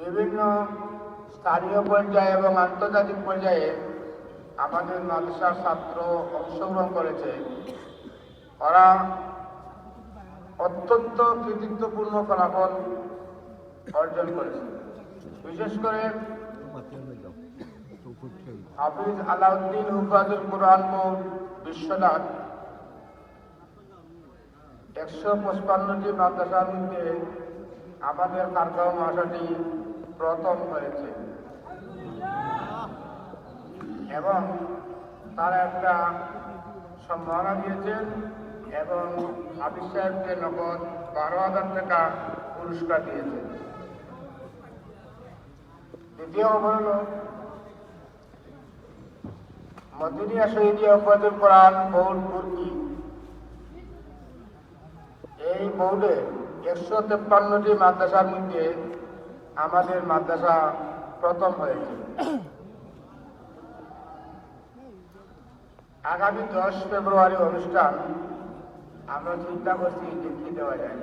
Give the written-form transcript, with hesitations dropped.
বিভিন্ন স্থানীয় পর্যায়ে এবং আন্তর্জাতিক পর্যায়ে আমাদের মাদ্রাসার ছাত্র অংশগ্রহণ করেছে। ওরা অত্যন্ত কৃতিত্বপূর্ণ ফলাফল অর্জন করেছে। বিশেষ করে হাফিজ আলাউদ্দিন হুফাজুল কুরআন বোর্ড বিশ্বনাথ 155টি মাদ্রাসার মধ্যে আমাদের খারগাঁও মাদ্রাসাটি প্রথম হয়েছে এবং তারা একটা সম্মাননা দিয়েছেন এবং হাফিজ সাহেবকে নগদ 12,000 টাকা পুরস্কার দিয়েছেন। দ্বিতীয় হল মদিনিয়া শহীদিয়া হুফাজুল কুরআন বোর্ড তুর্কি। এই বোর্ডে 153টি মাদ্রাসার মধ্যে আমাদের মাদ্রাসা প্রথম হয়েছে। আগামী 10 ফেব্রুয়ারি অনুষ্ঠান আমরা চিন্তা করছি যে কি দেওয়া যায়।